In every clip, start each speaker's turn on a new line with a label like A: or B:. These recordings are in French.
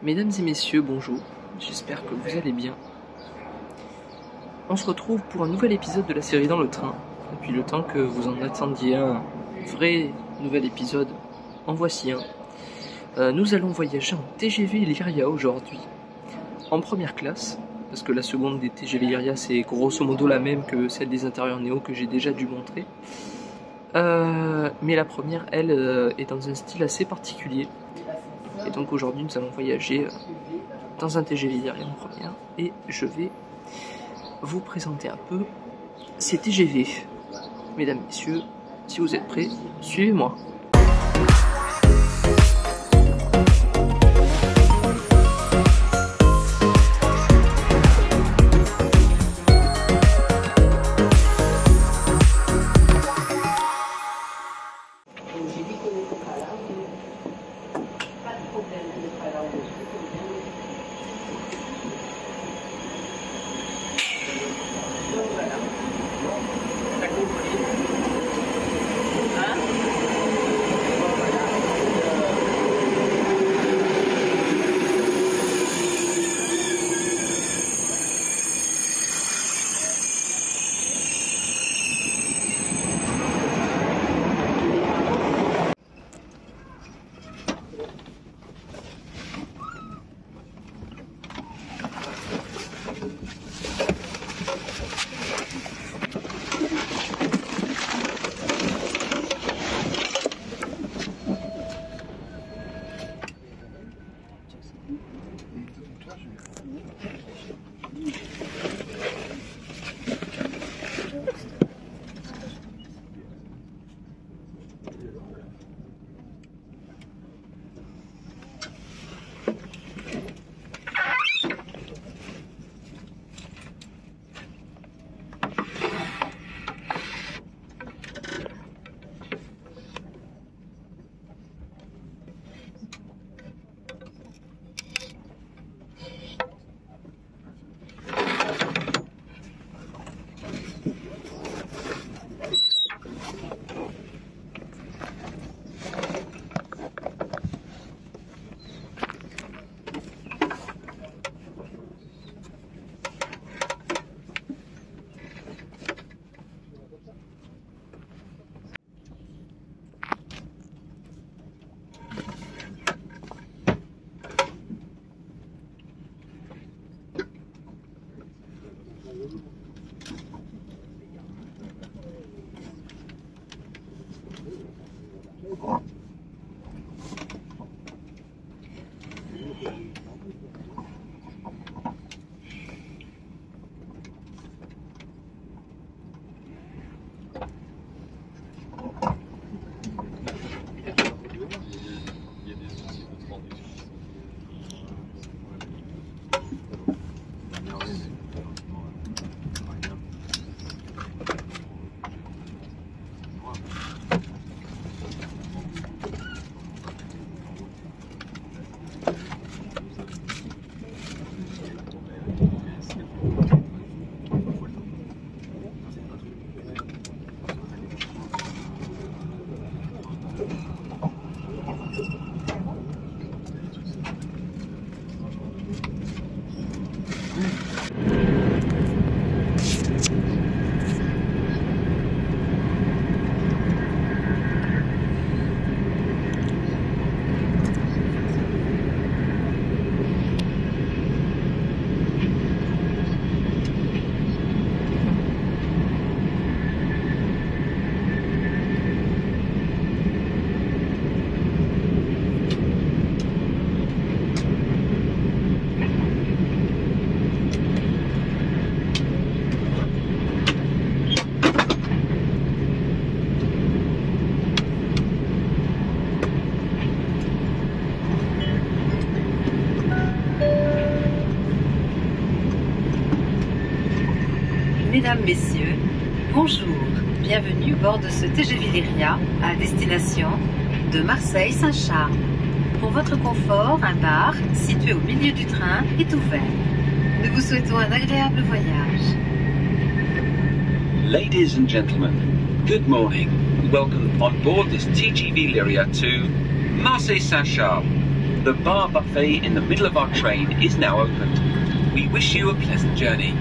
A: Mesdames et messieurs, bonjour, j'espère que vous allez bien. On se retrouve pour un nouvel épisode de la série Dans le train. Depuis le temps que vous en attendiez un vrai nouvel épisode, en voici un. Nous allons voyager en TGV Lyria aujourd'hui, en première classe, parce que la seconde des TGV Lyria c'est grosso modo la même que celle des intérieurs Néo que j'ai déjà dû montrer. Mais la première, elle, est dans un style assez particulier. Et donc aujourd'hui nous allons voyager dans un TGV Lyria en première, et je vais vous présenter un peu ces TGV. Mesdames, messieurs, si vous êtes prêts, suivez-moi.
B: Mesdames, Messieurs, bonjour, bienvenue bord de ce TGV Lyria à destination de Marseille-Saint-Charles. Pour votre confort, un bar situé au milieu du train est ouvert. Nous vous souhaitons un agréable voyage.
C: Ladies and gentlemen, good morning. Welcome on board this TGV Lyria to Marseille-Saint-Charles. The bar buffet in the middle of our train is now opened. We wish you a pleasant journey.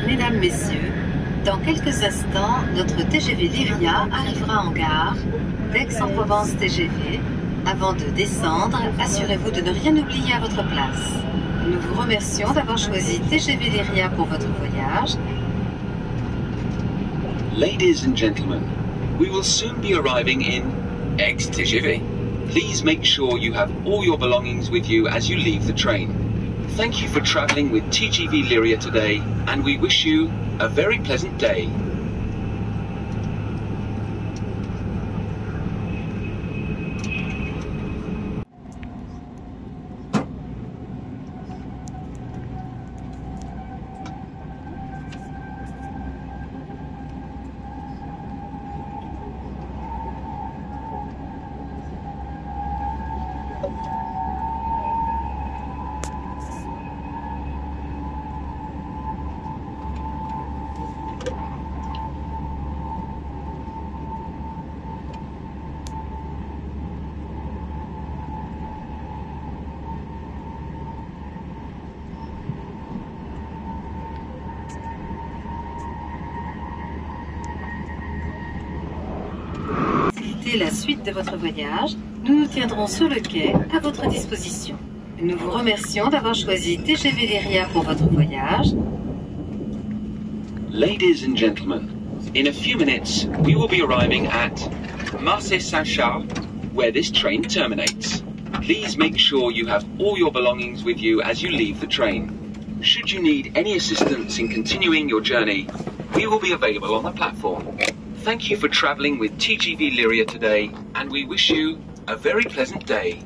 B: Mesdames, Messieurs, dans quelques instants, notre TGV Lyria arrivera en gare d'Aix-en-Provence TGV. Avant de descendre, assurez-vous de ne rien oublier à votre place. Nous vous remercions d'avoir choisi TGV Lyria pour votre voyage.
C: Ladies and gentlemen, we will soon be arriving in Aix-TGV. Please make sure you have all your belongings with you as you leave the train. Thank you for travelling with TGV Lyria today, and we wish you a very pleasant day.
B: La suite de votre voyage, nous nous tiendrons sur le quai à votre disposition. Nous vous remercions d'avoir choisi TGV Lyria pour votre voyage.
C: Ladies and gentlemen, in a few minutes we will be arriving at Marseille-Saint-Charles, where this train terminates. Please make sure you have all your belongings with you as you leave the train. Should you need any assistance in continuing your journey, we will be available on the platform. Thank you for travelling with TGV Lyria today, and we wish you a very pleasant day.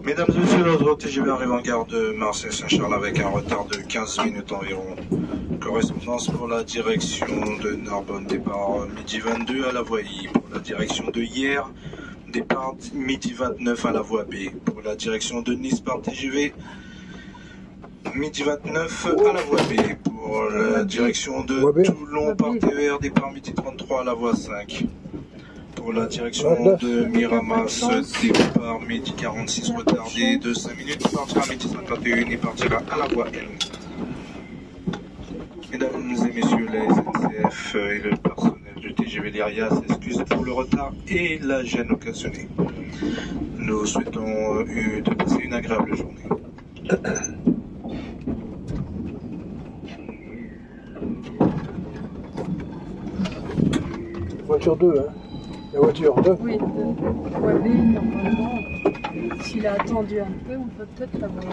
D: Mesdames et messieurs, notre TGV arrive en gare de Marseille-Saint-Charles avec un retard de 15 minutes environ. Correspondance pour la direction de Narbonne, départ midi 22 à la voie I. Pour la direction de Hyères, départ midi 29 à la voie B. Pour la direction de Nice par TGV, midi 29 à la voie B. Pour la direction de Toulon par TER, départ midi 33 à la voie 5. Pour la direction de Miramas, départ midi 46 retardé de 5 minutes, partira midi 51 et partira à la voie N. Mesdames et messieurs, la SNCF et le personnel de TGV TGV Lyria s'excuse pour le retard et la gêne occasionnée. Nous souhaitons de passer une agréable journée.
E: Voiture 2, hein. La voiture 2.
F: Oui, ouais, lui, normalement, s'il a attendu un peu, on peut peut-être l'avoir.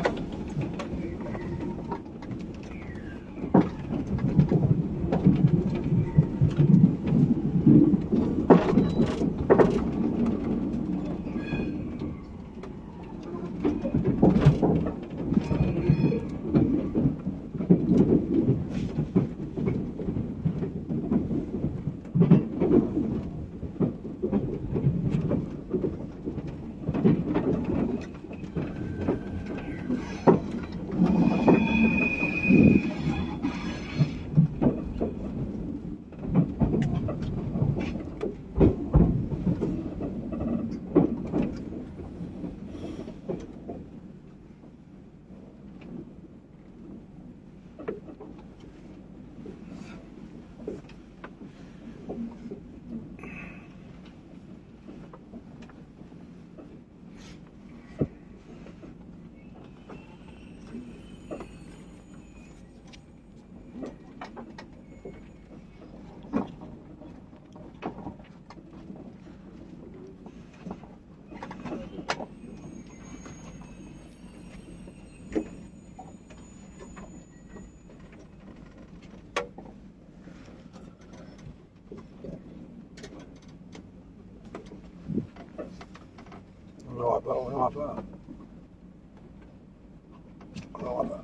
E: On l'aura pas, on l'aura pas. On l'aura pas.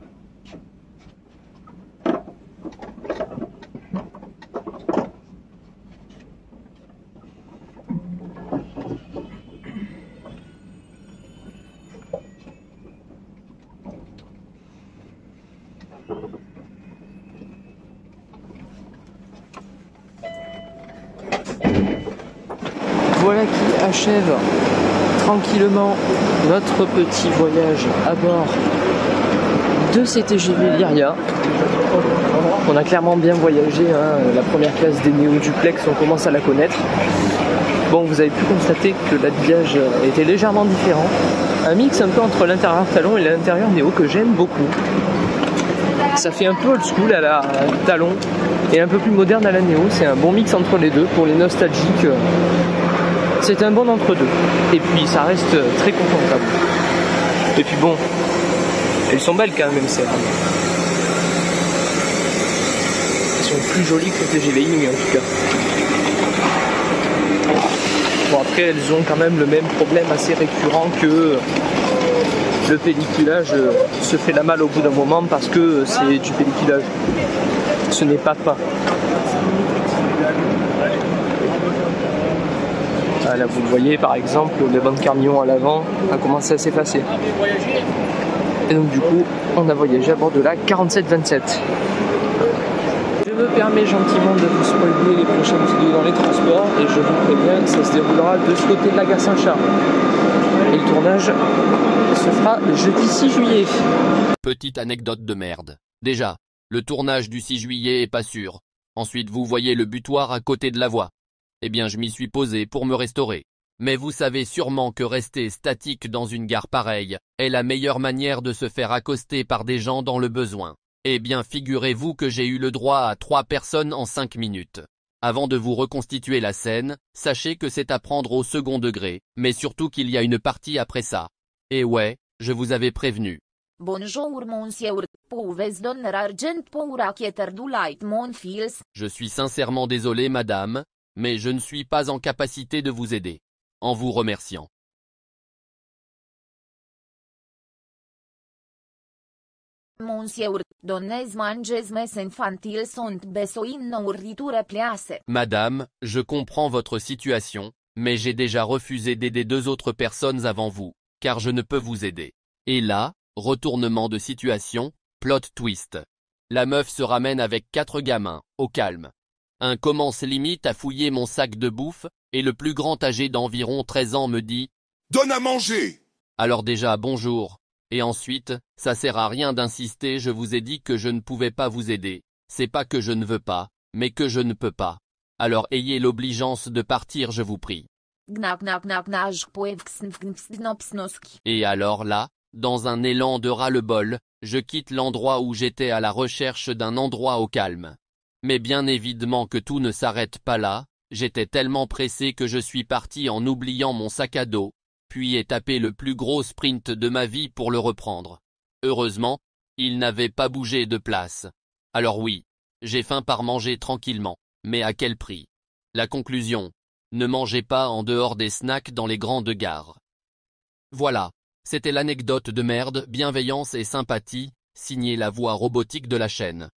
A: Voilà qui achève tranquillement notre petit voyage à bord de ces TGV Lyria. On a clairement bien voyagé, hein. La première classe des Néo Duplex, on commence à la connaître. Bon, vous avez pu constater que l'habillage était légèrement différent. Un mix un peu entre l'intérieur Talon et l'intérieur Néo que j'aime beaucoup. Ça fait un peu old school à la Talon et un peu plus moderne à la Néo. C'est un bon mix entre les deux pour les nostalgiques. C'est un bon entre-deux. Et puis ça reste très confortable. Et puis bon, elles sont belles quand même ces rames. Elles sont plus jolies que le TGV Nuit en tout cas. Bon, après elles ont quand même le même problème assez récurrent que le pelliculage se fait la malle au bout d'un moment parce que c'est du pelliculage. Ce n'est pas peint. Ah, là vous le voyez par exemple, le banc de camion à l'avant a commencé à s'effacer. Et donc du coup on a voyagé à bord de la 4727. Je me permets gentiment de vous spoiler les prochaines vidéos dans les transports et je vous préviens, ça se déroulera de ce côté de la gare Saint-Charles. Et le tournage se fera le jeudi 6 juillet.
G: Petite anecdote de merde. Déjà, le tournage du 6 juillet est pas sûr. Ensuite vous voyez le butoir à côté de la voie. Eh bien je m'y suis posé pour me restaurer. Mais vous savez sûrement que rester statique dans une gare pareille est la meilleure manière de se faire accoster par des gens dans le besoin. Eh bien figurez-vous que j'ai eu le droit à 3 personnes en 5 minutes. Avant de vous reconstituer la scène, sachez que c'est à prendre au second degré, mais surtout qu'il y a une partie après ça. Et ouais, je vous avais prévenu.
H: Bonjour monsieur, pouvez donner argent pour acquérir du light mon fils.
G: Je suis sincèrement désolé madame, mais je ne suis pas en capacité de vous aider. En vous remerciant.
H: Monsieur, donnez manges mes infantils sont besoin nourriture place.
G: Madame, je comprends votre situation, mais j'ai déjà refusé d'aider 2 autres personnes avant vous, car je ne peux vous aider. Et là, retournement de situation, plot twist. La meuf se ramène avec 4 gamins, au calme. Un commence limite à fouiller mon sac de bouffe, et le plus grand âgé d'environ 13 ans me dit « Donne à manger !» Alors déjà bonjour. Et ensuite, ça sert à rien d'insister, je vous ai dit que je ne pouvais pas vous aider. C'est pas que je ne veux pas, mais que je ne peux pas. Alors ayez l'obligeance de partir, je vous prie. Et alors là, dans un élan de ras-le-bol, je quitte l'endroit où j'étais à la recherche d'un endroit au calme. Mais bien évidemment que tout ne s'arrête pas là, j'étais tellement pressé que je suis parti en oubliant mon sac à dos, puis ai tapé le plus gros sprint de ma vie pour le reprendre. Heureusement, il n'avait pas bougé de place. Alors oui, j'ai faim par manger tranquillement, mais à quel prix? La conclusion: ne mangez pas en dehors des snacks dans les grandes gares. Voilà, c'était l'anecdote de merde, bienveillance et sympathie, signé la voix robotique de la chaîne.